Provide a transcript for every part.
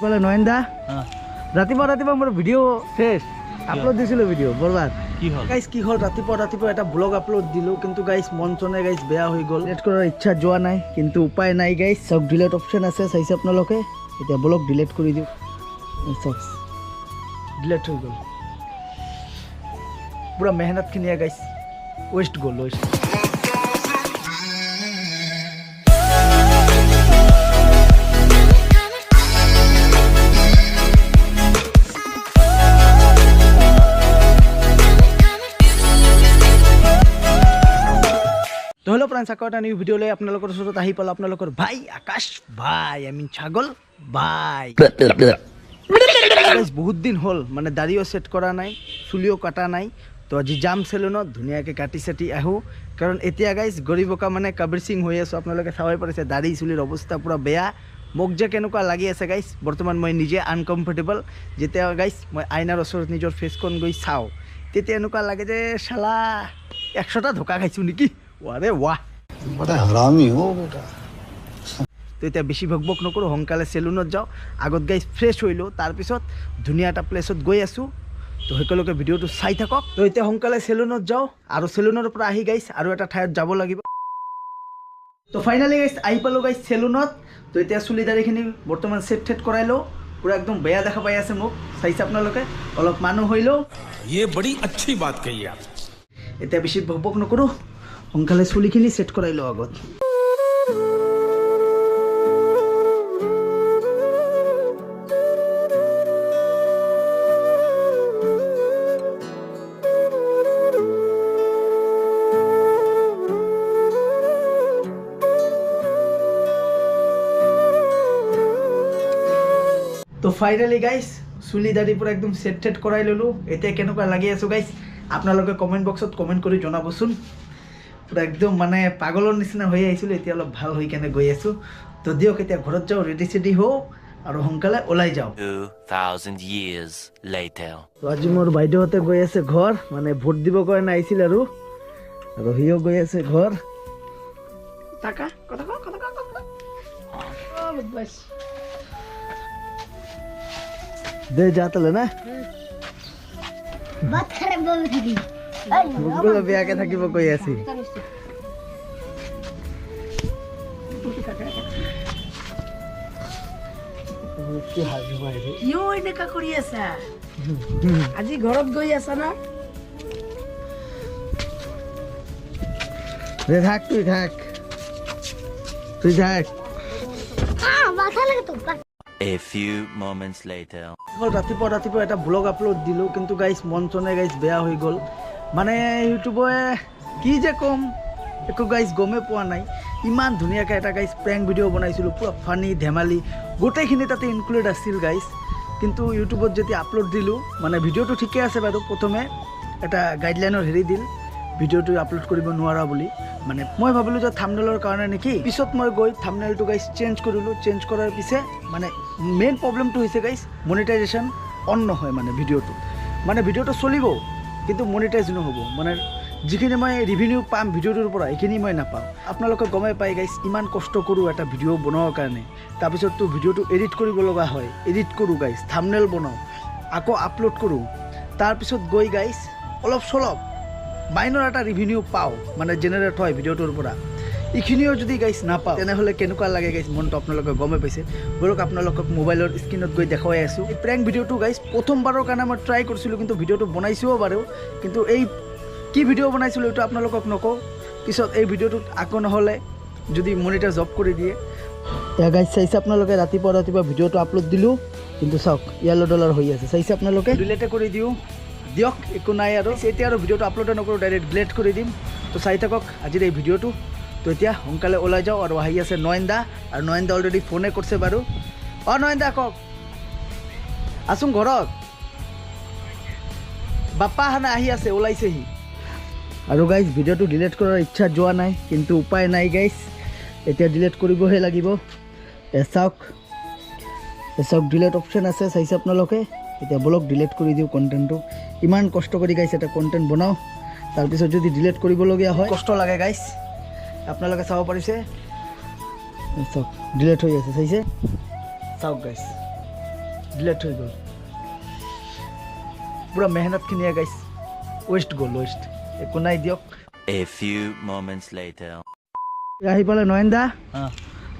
বলে নয়নদা ৰাতিপুৱা মোৰ ভিডিঅ' শেষ আপলোড দিছিলোঁ ভিডিঅ' বৰবাদ কি হ'ল গাইজ কি হ'ল ৰাতিপুৱা এটা ব্লগ আপলোড দিলোঁ কিন্তু গাইজ মন চনে গাইজ বেয়া হৈ গ'ল ডিলিট কৰাৰ ইচ্ছা যোৱা নাই কিন্তু উপায় নাই গাইজ চব ডিলিট অপশ্যন আছে চাইছে আপোনালোকে এতিয়া ব্লগ ডিলিট কৰি দিওঁ চব ডিলিট হৈ গ'ল পুৰা মেহনতখিনিয়ে গাইজ ৱেষ্ট গ'ল ৱেষ্ট তো হ্যালো ফ্ৰেন্ডস আকৌ এটা নিউ ভিডিঅ' লৈ আপোনালোকৰ ওচৰত আহি পালোঁ আপোনালোকৰ ভাই আকাশ ভাই ছাগল ভাই বহুত দিন হ'ল মানে দাড়িও সেট কৰা নাই চুলিও কাটা নাই তো আজি যাম চেলুনত ধুনীয়াকৈ কাটি চাটি আহোঁ কাৰণ এতিয়া গাইজ গৰিবকা মানে কবিৰ সিং হৈ আছোঁ আপোনালোকে চাবই পাৰিছে দাড়ি চুলিৰ অৱস্থা পুৰা বেয়া মোক যে কেনেকুৱা লাগি আছে গাইজ বৰ্তমান মই নিজে আনকমফৰ্টেবল যেতিয়া গাইজ মই আইনাৰ ওচৰত নিজৰ ফেচখন গৈ চাওঁ তেতিয়া এনেকুৱা লাগে যে শালা 100টা ধোকা খাইছোঁ নেকি वारे वाह बड़ा हरामी हो बेटा তো এতিয়া বেছি ভকভক নকৰোঁ সোনকালে চেলুনত যাওঁ আগত গাইজ ফ্ৰেছ হৈ লওঁ তাৰপিছত ধুনীয়া এটা প্লেচত গৈ আছোঁ তো সকলোকে ভিডিঅ'টো চাই থাকক তো এতিয়া সোনকালে চেলুনত যাওঁ আৰু চেলুনৰ পৰা আহি গাইজ আৰু এটা ঠাইত যাব লাগিব তো ফাইনেলি গাইজ আহি পালোঁ গাইজ চেলুনত তো এতিয়া চুলি দাড়িখিনি বৰ্তমান ছেট ঠেট কৰাই লওঁ পুৰা একদম বেয়া দেখা পাই আছে মোক চাইছে আপোনালোকে অলপ মানুহ হৈ লওঁ ये बड़ी अच्छी बात कही आप এতিয়া বেছি ভকভক নকৰোঁ সোনকালে চুলিখিনি ছেট কৰাই লওঁ আগত তো ফাইনেলি গাইজ চুলি দাড়ি পুৰা একদম ছেট ঠেট কৰাই ল'লোঁ এতিয়া কেনেকুৱা লাগি আছোঁ গাইজ আপোনালোকে কমেণ্ট বক্সত কমেণ্ট কৰি জনাবচোন পুৰা একদম মানে পাগলৰ নিচিনা হৈ আহিছিলোঁ এতিয়া অলপ ভাল হৈ কেনে গৈ আছোঁ তো দিয়ক এতিয়া ঘৰত যাওঁ ৰেডি চেডি হওঁ আৰু সোনকালে ওলাই যাওঁ 2000 years later তো আজি মোৰ বাইদেউহঁতে গৈ আছে ঘৰ মানে ভোট দিব কাৰণে আহিছিল আৰু সিও গৈ আছে ঘৰ টাকা কথা দে যা তাহলে না बात करे बोल थी মুখগুলো বেয়াকে থাকিব কৈ আছি কি হাজি ভাই ইও এনেকা কৰি আছা আজি ঘৰত গৈ আছা না রে থাক তুই থাক माथा लगे तो a few moments later ৰাতিপুৱা এটা ব্লগ আপলোড দিলোঁ কিন্তু গাইজ মন চনে গাইজ বেয়া হৈ গ'ল মানে ইউটিউবে কি যে ক'ম একো গাইজ গমেই পোৱা নাই ইমান ধুনীয়াকৈ এটা গাইজ প্ৰেংক ভিডিঅ' বনাইছিলোঁ পুৰা ফানি ধেমালি গোটেইখিনি তাতে ইনক্লুড আছিল গাইজ কিন্তু ইউটিউবত যেতিয়া আপলোড দিলোঁ মানে ভিডিঅ'টো ঠিকে আছে বাৰু প্ৰথমে এটা গাইডলাইনৰ হেৰি দিল ভিডিঅ'টো আপলোড কৰিব নোৱাৰা বুলি মানে মই ভাবিলোঁ যে থাম্বনেইলৰ কাৰণে নেকি পিছত মই গৈ থাম্বনেইলটো গাইজ চেঞ্জ কৰিলোঁ চেঞ্জ কৰাৰ পিছে মানে মেইন প্ৰব্লেমটো হৈছে গাইজ মনিটাইজেশ্যন অন নহয় মানে ভিডিঅ'টো চলিব কিন্তু মনিটাইজ নহ'ব মানে যিখিনি মই ৰিভিনিউ পাম ভিডিঅ'টোৰ পৰা এইখিনি মই নাপাওঁ আপোনালোকে গমেই পাই গাইজ ইমান কষ্ট কৰোঁ এটা ভিডিঅ' বনোৱাৰ কাৰণে তাৰপিছততো ভিডিঅ'টো এডিট কৰিব লগা হয় এডিট কৰোঁ গাইজ থাম্বনেইল বনাওঁ আকৌ আপলোড কৰোঁ তাৰপিছত গৈ গাইজ অলপ চলপ মাইনৰ এটা ৰিভিনিউ পাওঁ মানে জেনেৰেট হয় ভিডিঅ'টোৰ পৰা এইখিনিও যদি গাইজ নাপাওঁ তেনেহ'লে কেনেকুৱা লাগে গাইজ মনটো আপোনালোকে গমেই পাইছে বলক আপোনালোকক মোবাইলৰ স্ক্ৰীণত গৈ দেখুৱাই আছোঁ এই প্ৰেংক ভিডিঅ'টো গাইজ প্ৰথমবাৰৰ কাৰণে মই ট্ৰাই কৰিছিলোঁ কিন্তু ভিডিঅ'টো বনাইছোও বাৰু কিন্তু এই কি ভিডিঅ' বনাইছিলোঁ এইটো আপোনালোকক নকওঁ পিছত এই ভিডিঅ'টোত আকৌ নহ'লে যদি মনিটাৰ জব কৰি দিয়ে এতিয়া গাইজ চাইছে আপোনালোকে ৰাতিপুৱা ভিডিঅ'টো আপলোড দিলোঁ কিন্তু চাওক য়েল্ল' ডলাৰ হৈ আছে চাইছে আপোনালোকে ডিলিটে কৰি দিওঁ দিয়ক একো নাই আৰু এতিয়া আৰু ভিডিঅ'টো আপলোডে নকৰোঁ ডাইৰেক্ট ডিলিট কৰি দিম তো চাই থাকক আজিৰ এই ভিডিঅ'টো তো এতিয়া সোনকালে ওলাই যাওঁ আৰু আহি আছে নয়নদা আৰু নয়নদা অলৰেডি ফোনে কৰিছে বাৰু নয়নদা কওক আছোং ঘৰত বাপ্পা হানে আহি আছে ওলাইছেহি আৰু গাইজ ভিডিঅ'টো ডিলিট কৰাৰ ইচ্ছা যোৱা নাই কিন্তু উপায় নাই গাইজ এতিয়া ডিলিট কৰিবহে লাগিব চাওক ডিলিট অপশ্যন আছে চাইছে আপোনালোকে এতিয়া ব্লগ ডিলিট কৰি দিওঁ কণ্টেণ্টটো ইমান কষ্ট কৰি গাইছ এটা কণ্টেণ্ট বনাওঁ তাৰপিছত যদি ডিলিট কৰিবলগীয়া হয় কষ্ট লাগে গাইছ আপোনালোকে চাব পাৰিছে চাওক ডিলিট হৈ আছে চাইছে চাওক গাইছ ডিলেট হৈ গ'ল পুৰা মেহনতখিনিয়ে গাইছ ৱেষ্ট গ'ল ৱেষ্ট একো নাই দিয়ক A few moments later. আহি পালে নয়ন দা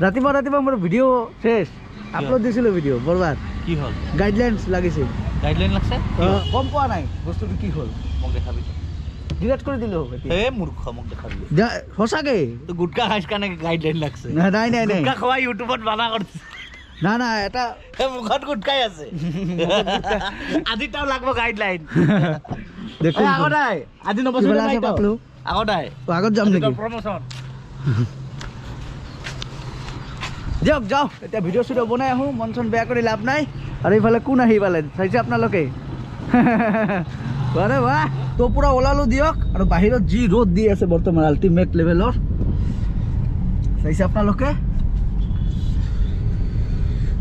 ৰাতিপুৱা মোৰ ভিডিঅ' শেষ আপলোড দিছিলোঁ ভিডিঅ' বৰবাদ কি হ'ল গাইডলাইনছ লাগিছিল গাইডলাইন লাগছে গম পোৱা নাই বস্তুটো কি হ'ল মোক দেখাবি ডিলেট কৰি দিলোঁ এতিয়া এই মূৰ্খ মোক দেখাবি সঁচাকে তো গুটকা খাইছ কাৰণে গাইডলাইন লাগছে নাই গুটকা খোৱা ইউটিউবত মানা কৰিছে না এটা মুখত গুটকাই আছে আজি তাও লাগব গাইডলাইন দেখোন আগত আই আজি নবছৰ কিবা নাই আছে পাপলু আগত আই আগত যাম নেকি প্ৰমোশন দিয়ক যাওঁ এতিয়া ভিডিঅ' চিডিঅ' বনাই আহোঁ মন চন বেয়া কৰি লাভ নাই আৰু এইফালে কোন আহি পালে চাইছে আপোনালোকে আৰে বাহ তো পূৰা ওলালোঁ দিয়ক আৰু বাহিৰত যি ৰ'দ দি আছে বৰ্তমান আল্টিমেট লেভেলৰ চাইছে আপোনালোকে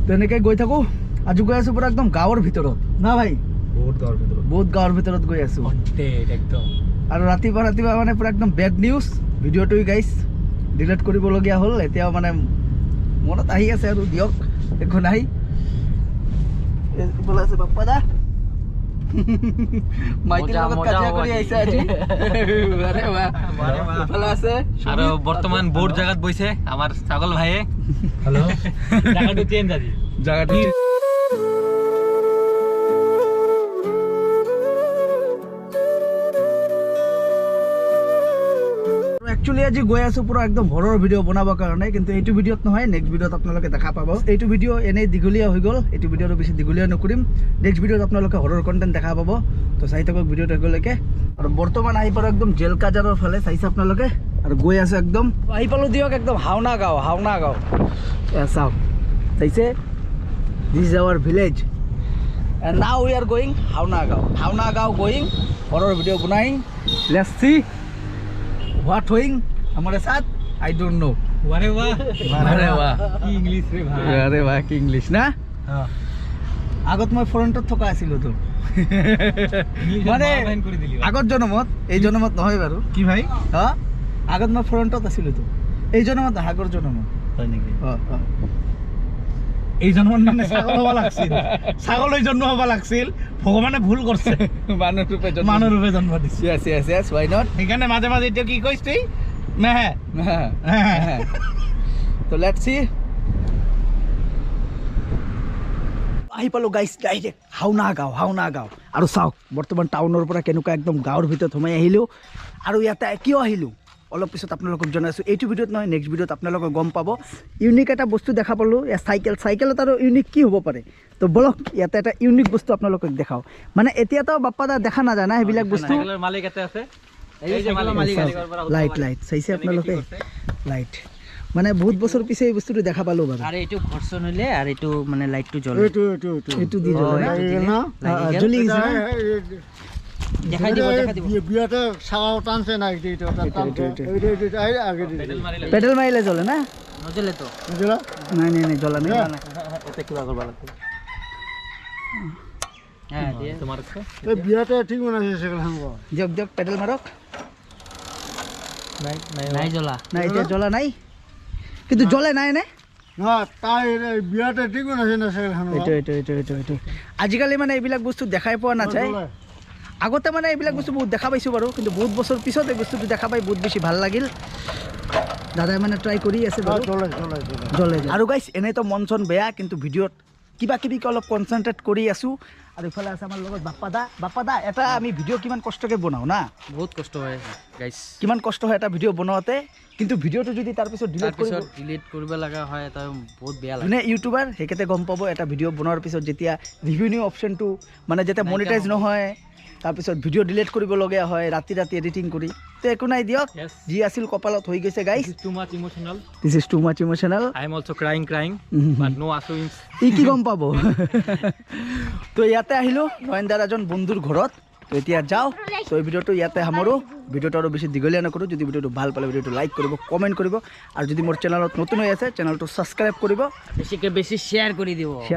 তেনেকৈ গৈ থাকোঁ আজি গৈ আছোঁ পূৰা একদম গাঁৱৰ ভিতৰত না ভাই বহুত গাঁৱৰ ভিতৰত গৈ আছোঁ একদম আৰু ৰাতিপুৱা মানে পূৰা একদম বেড নিউজ ভিডিঅ'টো গাইছ ডিলিট কৰিবলগীয়া হ'ল এতিয়াও মানে মনত আহি আছে আৰু দিয়ক একো নাই এইফালে আছে বাপ্পা দা মাইকিৰ লগত কাজিয়া কৰি আহিছে আজি আৰে বাহ এইফালে আছে আৰু বৰ্তমান বহুত জায়গাত বইছে আমাৰ ছাগল ভাইয়ে হেল্ল' জায়গাটো চেঞ্জ আজি জায়গাটো একচুয়ালি আজি গৈ আছো পুরো একদম হৰৰ ভিডিও বনাবৰ কাৰণে কিন্তু এইটো ভিডিওত নহয় নেক্সট ভিডিওত আপোনালোকে দেখা পাব এইটো ভিডিও এনেই দীঘলীয়া হৈ গ'ল এইটো ভিডিওটো বেছি দীঘলীয়া নকৰিম নেক্সট ভিডিওত আপোনালোকে হৰৰ কণ্টেণ্ট দেখা পাব তো চাই থাকক ভিডিওটো এগলৈকে আৰু বৰ্তমান আহি পালো একদম জেলকাজাৰৰ ফালে চাইছে আপোনালোকে আৰু গৈ আছে একদম আহি পালো দিয়ক একদম হাওনা গাঁও চাওক চাইছে this is our village and now we are going Haona গাঁও গোয়িং হৰৰ ভিডিও বনাইং লেটস সি What doing? हमारे साथ? I don't know. আরে বাহ अरे वाह কি ইংলিশ রে ভাই अरे वाह কি ইংলিশ না আগত মই ফ্ৰণ্টত থকা আছিলো তো মানে কৰি দিলি আগত জনমত এই জনমত নহয় বাৰু কি ভাই হা আগত মই ফ্ৰণ্টত আছিলো তো এই জনমত আগৰ জনমত হয় নেকি অ এই জন্মত মানে ছাগল হ'ব লাগছিল ছাগল এই জন্ম হ'ব লাগছিল ভগৱানে ভুল কৰিছে মানুহ ৰূপে জন্ম দিছে yes why not সেইকাৰণে মাজে মাজে এতিয়া কি কৈছ তুই মেহে তো লেটস সি আহি পালো গাইছ ডাইৰেক্ট হাওনা গাঁও আৰু চাওক বৰ্তমান টাউনৰ পৰা কেনেকুৱা একদম গাঁৱৰ ভিতৰত সোমাই আহিলোঁ আৰু ইয়াতে কিয় আহিলোঁ অলপ পিছত আপোনালোকক জনাইছোঁ এইটো ভিডিঅ'ত নহয় নেক্সট ভিডিঅ'ত আপোনালোকে গম পাব ইউনিক এটা বস্তু দেখা পালোঁ এয়া চাইকেলত আৰু ইউনিক কি হ'ব পাৰে তো বলক ইয়াতে এটা ইউনিক বস্তু আপোনালোকক দেখাওঁ মানে এতিয়াতো বাপ্পা দা দেখা নাযায় না সেইবিলাক বস্তু সাইকেলৰ মালিক এটা আছে এই যে মালিক লাইট চাইছে আপোনালোকে লাইট মানে বহুত বছৰ পিছে এই বস্তুটো দেখা পালোঁ বাৰু আৰু এইটো ঘৰ্ষণ হ'লে আৰু এইটো মানে লাইটটো জ্বলে এইটো দি জ্বলে না জ্বলি গৈছে না? দেখাই দিব বিয়াতে চাও টানছে না পেডেল মাৰিলে জ্বলে না নজ্বলে তো নাই জ্বলা নাই এতিয়া কিবা কৰিব লাগিব হ্যাঁ দিয়ে তোমাৰ বিয়াতে ঠিক বনাইছে দিয়ক পেডেল মাৰক নাই জ্বলা নাই এতিয়া জ্বলা নাই কিন্তু জ্বলে নাই নে না তাই বিয়াতে ঠিক বনাইছে না এইটো আজিকালি মানে এইবিলাক বস্তু দেখাই পোৱা নাযায় আগতে মানে এইবিলাক বস্তু বহুত দেখা পাইছোঁ বাৰু কিন্তু বহুত বছৰ পিছত এই বস্তুটো দেখা পাই বহুত বেছি ভাল লাগিল দাদাই মানে ট্ৰাই কৰি আছে বাৰু জ্বলে আৰু গাইছ এনেইতো মন চন বেয়া কিন্তু ভিডিঅ'ত কিবা কিবিকে অলপ কনচেনট্ৰেট কৰি আছোঁ আৰু ইফালে আছে আমাৰ লগত বাপ্পা দা এটা আমি ভিডিঅ' কিমান কষ্টকৈ বনাওঁ না বহুত কষ্ট হয় গাইছ কিমান কষ্ট হয় এটা ভিডিঅ' বনাওঁতে কিন্তু ভিডিঅ'টো যদি তাৰপিছত ডিলিট কৰিব লগা হয় এটা বহুত বেয়া লাগে যোনে ইউটিউবাৰ সেইকেইটা গম পাব এটা ভিডিঅ' বনোৱাৰ পিছত যেতিয়া ৰিভিনিউ অপশ্যনটো মানে যেতিয়া মনিটাইজ নহয় তাৰপিছত ভিডিঅ' ডিলিট কৰিবলগীয়া হয় ৰাতি এডিটিং কৰি তো একো নাই দিয়ক যি আছিল কপালত হৈ গৈছে guys too much emotional this is too much emotional I am also crying but no আসুইন্স ই কি গম পাব তো ইয়াতে আহিলোঁ নয়নদাৰ এজন বন্ধুৰ ঘৰত তো এতিয়া যাওঁ তো এই ভিডিঅ'টো ইয়াতে সামৰোঁ ভিডিঅ'টো আৰু বেছি দীঘলীয়া নকৰোঁ যদি ভিডিঅ'টো ভাল পালে ভিডিঅ'টো লাইক কৰিব কমেণ্ট কৰিব আৰু যদি মোৰ চেনেলত নতুন হৈ আছে চেনেলটো ছাবস্ক্ৰাইব কৰিব বেছিকে বেছি শ্বেয়াৰ কৰি দিব